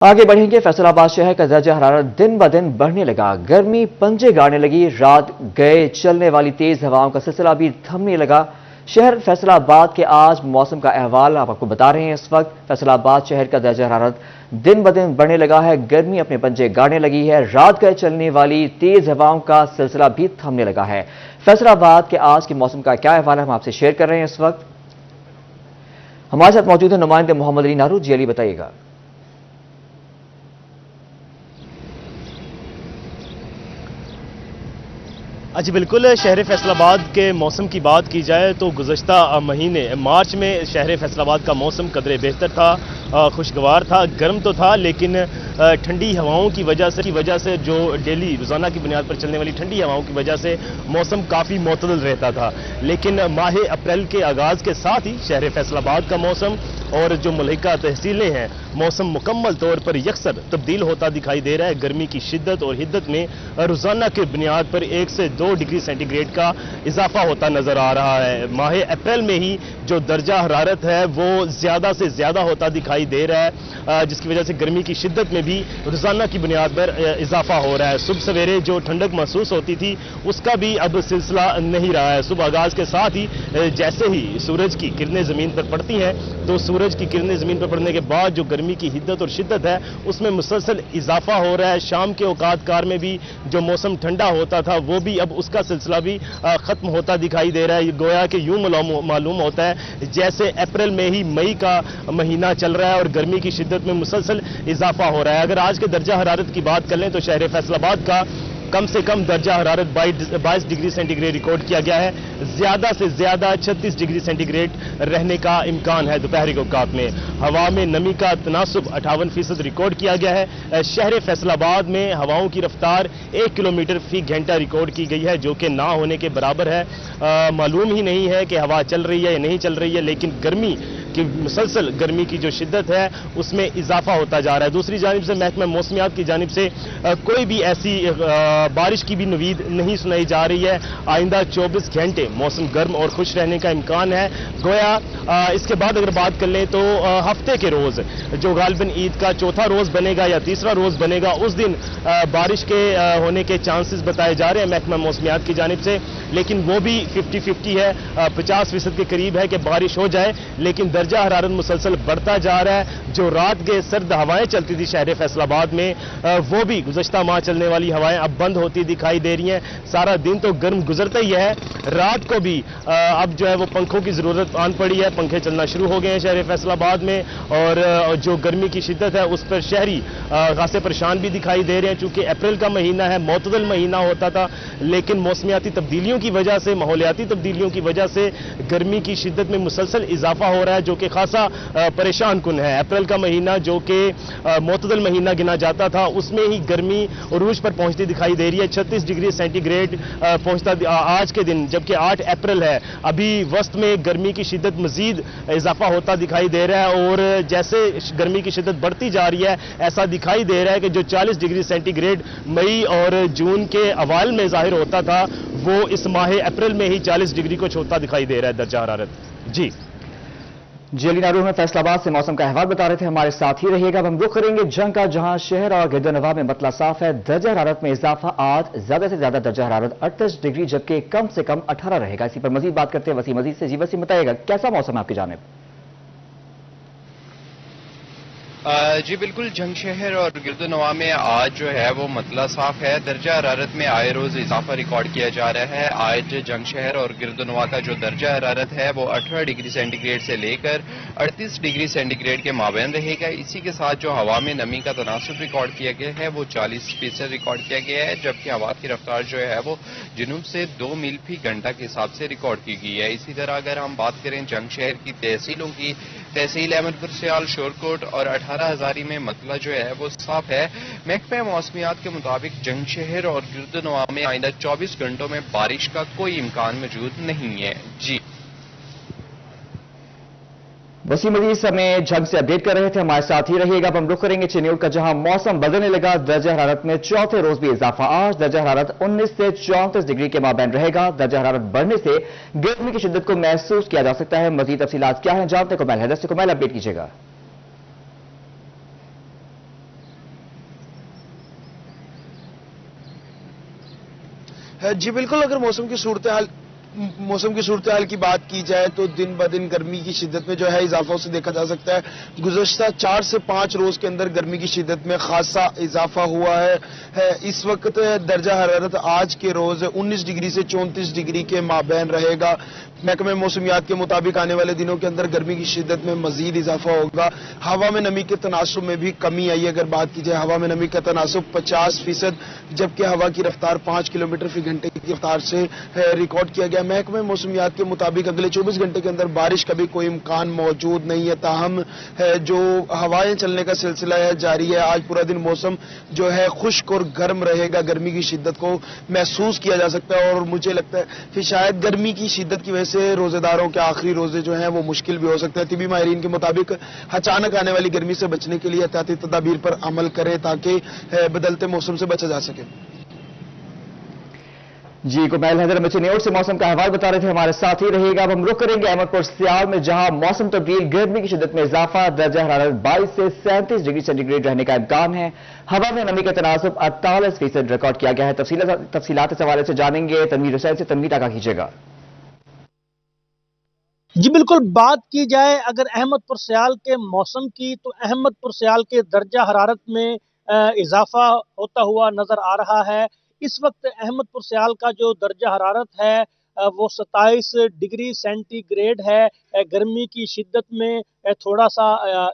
आगे बढ़ेंगे। फैसलाबाद शहर का दर्जा हरारत दिन ब दिन बढ़ने लगा। गर्मी पंजे गाड़ने लगी। रात गए चलने वाली तेज हवाओं का सिलसिला भी थमने लगा। शहर फैसलाबाद के आज मौसम का अहवाल आप आपको बता रहे हैं। इस वक्त फैसलाबाद शहर का दर्जा हरारत दिन ब दिन बढ़ने लगा है। गर्मी अपने पंजे गाड़ने लगी है। रात गए चलने वाली तेज हवाओं का सिलसिला भी थमने लगा है। फैसलाबाद के आज के मौसम का क्या अहवाल है हम आपसे शेयर कर रहे हैं। इस वक्त हमारे साथ मौजूद है नुमाइंदे मोहम्मद अली नारू। जी अली, बताइएगा। जी बिल्कुल, शहर फैसलाबाद के मौसम की बात की जाए तो गुज़श्ता महीने मार्च में शहर फैसलाबाद का मौसम कदरे बेहतर था, खुशगवार था। गर्म तो था लेकिन ठंडी हवाओं की वजह से जो डेली रोज़ाना की बुनियाद पर चलने वाली ठंडी हवाओं की वजह से मौसम काफ़ी मुतदल रहता था। लेकिन माह अप्रैल के आगाज़ के साथ ही शहर फैसलाबाद का मौसम और जो मुल्हिका तहसीलें हैं मौसम मुकम्मल तौर पर यकसर तब्दील होता दिखाई दे रहा है। गर्मी की शिद्दत और हिद्दत में रोज़ाना की बुनियाद पर 1 से 2 डिग्री सेंटीग्रेड का इजाफा होता नजर आ रहा है। माह अप्रैल में ही जो दर्जा हरारत है वो ज़्यादा से ज़्यादा होता दिखाई दे रहा है, जिसकी वजह से गर्मी की शिद्दत में भी रोज़ाना की बुनियाद पर इजाफा हो रहा है। सुबह सवेरे जो ठंडक महसूस होती थी उसका भी अब सिलसिला नहीं रहा है। सुबह आगाज़ के साथ ही जैसे ही सूरज की किरणें ज़मीन पर पड़ती हैं तो सूरज की किरणें ज़मीन पर पड़ने के बाद जो गर्मी की हिद्दत और शिद्दत है उसमें मुसलसल इजाफा हो रहा है। शाम के औकात कार में भी जो मौसम ठंडा होता था वो भी अब उसका सिलसिला भी खत्म होता दिखाई दे रहा है। गोया कि यूं मालूम होता है जैसे अप्रैल में ही मई का महीना चल रहा है और गर्मी की शिद्दत में मुसलसल इजाफा हो रहा है। अगर आज के दर्जा हरारत की बात कर लें तो शहर फैसलाबाद का कम से कम दर्जा हरारत 22 डिग्री सेंटीग्रेड रिकॉर्ड किया गया है। ज्यादा से ज्यादा 36 डिग्री सेंटीग्रेड रहने का इम्कान है दोपहर के औकात में। हवा में नमी का तनासुब 58% रिकॉर्ड किया गया है। शहर फैसलाबाद में हवाओं की रफ्तार 1 किलोमीटर फी घंटा रिकॉर्ड की गई है, जो कि ना होने के बराबर है। मालूम ही नहीं है कि हवा चल रही है या नहीं चल रही है, लेकिन गर्मी की मुसलसल गर्मी की जो शिद्दत है उसमें इजाफा होता जा रहा है। दूसरी जानिब से महकमा मौसमियात की जानिब से कोई भी ऐसी बारिश की भी नवीद नहीं सुनाई जा रही है। आइंदा 24 घंटे मौसम गर्म और खुश रहने का इम्कान है। गोया इसके बाद अगर बात कर लें तो हफ्ते के रोज जो गालिबन ईद का चौथा रोज बनेगा या तीसरा रोज बनेगा उस दिन बारिश के होने के चांसेस बताए जा रहे हैं महकमा मौसमियात की जानिब से, लेकिन वो भी 50-50 है। 50% के करीब है कि बारिश हो जाए, लेकिन दर्जा हरारत मुसलसल बढ़ता जा रहा है। जो रात के सर्द हवाएं चलती थी शहर फैसलाबाद में वो भी गुज़श्ता माह चलने वाली हवाएं अब बंद होती दिखाई दे रही हैं। सारा दिन तो गर्म गुजरता ही है, रात को भी अब जो है वो पंखों की जरूरत आन पड़ी है। पंखे चलना शुरू हो गए हैं शहर फैसलाबाद में और जो गर्मी की शिद्दत है उस पर शहरी खासे परेशान भी दिखाई दे रहे हैं। चूंकि अप्रैल का महीना है, मुतदल महीना होता था, लेकिन मौसमियाती तब्दीलियों की वजह से, माहौलियाती तब्दीलियों की वजह से गर्मी की शिद्दत में मुसलसल इजाफा हो रहा है, जो कि खासा परेशान कुन है। अप्रैल का महीना जो कि मुतदल महीना गिना जाता था उसमें ही गर्मी उरूज पर पहुंचती दिखाई दे रही है। 36 डिग्री सेंटीग्रेड पहुंचता आज के दिन, जबकि 8 अप्रैल है। अभी वस्त में गर्मी की शिद्दत मजीद इजाफा होता दिखाई दे रहा है और जैसे गर्मी की शिद्दत बढ़ती जा रही है ऐसा दिखाई दे रहा है कि जो 40 डिग्री सेंटीग्रेड मई और जून के अवाल में जाहिर होता था वो इस माह अप्रैल में ही 40 डिग्री को छूता दिखाई दे रहा है दर्जा हरारत। जी अली नारू में फैसलाबाद से मौसम का अहवाल बता रहे थे। हमारे साथ ही रहिएगा। अब हम रुख करेंगे जंग का, जहां शहर और गिरदोनवां में मतला साफ है। दर्जा हरारत में इजाफा। आज ज्यादा से ज्यादा दर्जा हरारत 38 डिग्री जबकि कम से कम 18 रहेगा। इसी पर मजीद बात करते हैं वसीम अजीज से। जी वसीम, बताइएगा कैसा मौसम है आपकी जानिब? जी बिल्कुल, जंग शहर और गिरदोनवा में आज जो है वो मतला साफ है। दर्जा हरारत में आए रोज इजाफा रिकॉर्ड किया जा रहा है। आज जंग शहर और गिरदोनवा का जो दर्जा हरारत है वो 18 डिग्री सेंटीग्रेड से लेकर 38 डिग्री सेंटीग्रेड के माबैन रहेगा। इसी के साथ जो हवा में नमी का तनासुब रिकॉर्ड किया गया है वो 40% रिकॉर्ड किया गया है, जबकि हवा की रफ्तार जो है वो जुनूब से 2 मील फी घंटा के हिसाब से रिकॉर्ड की गई है। इसी तरह अगर हम बात करें जंग शहर की तहसीलों की, तहसील अहमदपुर सियाल, शोरकोट और 18 हजारी में मतला जो है वो साफ है। महकमा मौसमियात के मुताबिक जंग शहर और गिरदोनवा में आइंदा 24 घंटों में बारिश का कोई इम्कान मौजूद नहीं है। जी वसीम अजीज हमें जंग से अपडेट कर रहे थे। हमारे साथ ही रहिएगा। अब हम रुख करेंगे चिन्यूर का, जहां मौसम बदलने लगा। दर्जा हरारत में चौथे रोज भी इजाफा। आज दर्जा हरारत 19 से 34 डिग्री के माबैन रहेगा। दर्जा हरारत बढ़ने से गर्मी की शिद्दत को महसूस किया जा सकता है। मजीद तफसीलात क्या है जानते कुमैल हैदर से। कुमैल, अपडेट कीजिएगा। جی بالکل، اگر موسم کی صورتحال کی بات کی جائے تو دن بدن گرمی کی شدت میں جو ہے اضافہ اسے دیکھا جا سکتا ہے۔ گزشتہ 4 سے 5 روز کے اندر گرمی کی شدت میں خاصا اضافہ ہوا ہے۔ اس وقت درجہ حرارت آج کے روز 19 ڈگری سے 34 ڈگری کے مابین رہے گا۔ محکمہ موسمیات کے مطابق آنے والے دنوں کے اندر گرمی کی شدت میں مزید اضافہ ہوگا۔ ہوا میں نمی کے تناسب میں بھی کمی آئی ہے۔ اگر بات کی جائے ہوا میں نمی کا تناسب 50%، جبکہ ہوا کی رفتار 5 کلومیٹر فی گھنٹے کی رفتار سے ریکارڈ کیا گیا۔ محکمہ موسمیات کے مطابق اگلے 24 گھنٹے کے اندر بارش کا بھی کوئی امکان موجود نہیں ہے، تاہم جو ہوائیں چلنے کا سلسلہ ہے جاری ہے۔ آج پورا دن موسم جو ہے خشک اور گرم رہے گا، گرمی کی شدت کو محسوس کیا جا سکتا ہے، اور مجھے لگتا ہے کہ شاید گرمی کی شدت کی وجہ سے روزے داروں کے آخری روزے جو ہیں وہ مشکل بھی ہو سکتے ہیں۔ طبی ماہرین کے مطابق اچانک آنے والی گرمی سے بچنے کے لیے احتیاطی تدابیر پر عمل کریں تاکہ بدلتے موسم سے بچا جا سکے۔ جی کومیل حیدر ہمیں چنیوٹ سے موسم کا احوال بتا رہے تھے، ہمارے ساتھ ہی رہیے گا۔ اب ہم رخ کریں گے احمد پور سیال میں، جہاں موسم تبدیل، گرمی کی شدت میں اضافہ، درجہ حرارت 22 سے 37 ڈگری سینٹی گریڈ رہنے کا امکان ہے۔ ہوا میں نمی کا تناسب 48% ریکارڈ کیا گیا ہے۔ تفصیلات اس حوالے سے جانیں گے تنویر حسین سے۔ تنویر آگاہ کیجیے گا۔ جی بالکل، بات کی جائے اگر احمد پور سیال کے موسم کی تو احمد پور سیال کے درجہ حرارت میں اضافہ ہوتا ہوا نظر آ رہا ہے۔ اس وقت احمد پور سیال کا جو درجہ حرارت ہے وہ 27 ڈگری سینٹی گریڈ ہے۔ گرمی کی شدت میں تھوڑا سا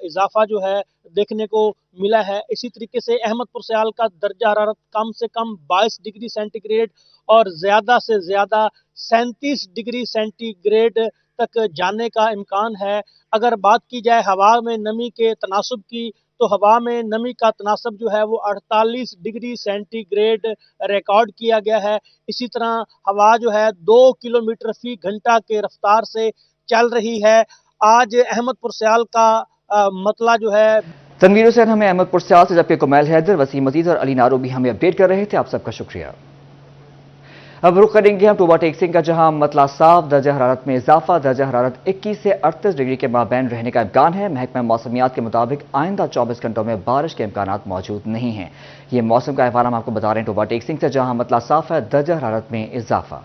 اضافہ جو ہے دیکھنے کو ملا ہے۔ اسی طریقے سے احمد پور سیال کا درجہ حرارت کم سے کم 22 ڈگری سینٹی گریڈ اور زیادہ سے زیادہ 37 ڈگری سینٹی گریڈ تک جانے کا امکان ہے۔ اگر بات کی جائے ہوا میں نمی کے تناسب کی تو ہوا میں نمی کا تناسب جو ہے وہ 48 ڈگری سینٹی گریڈ ریکارڈ کیا گیا ہے۔ اسی طرح ہوا جو ہے 2 کلومیٹر فی گھنٹہ کے رفتار سے چل رہی ہے۔ آج احمد پور سیال کا مطلع جو ہے تنویر حسین ہمیں احمد پور سیال سے، جبکہ کومیل حیدر، وسیم عزیز اور علی نارو بھی ہمیں اپڈیٹ کر رہے تھے۔ آپ سب کا شکریہ۔ اب رخ کریں گے ہم ٹوبا ٹیک سنگھ کا، جہاں مطلع صاف، درجہ حرارت میں اضافہ، درجہ حرارت 21 سے 38 ڈگری کے مابین رہنے کا امکان ہے۔ محکمہ موسمیات کے مطابق آئندہ 24 گھنٹوں میں بارش کے امکانات موجود نہیں ہیں۔ یہ موسم کا احوال ہم آپ کو بتا رہے ہیں ٹوبا ٹیک سنگھ سے، جہاں مطلع صاف ہے، درجہ حرارت میں اضافہ۔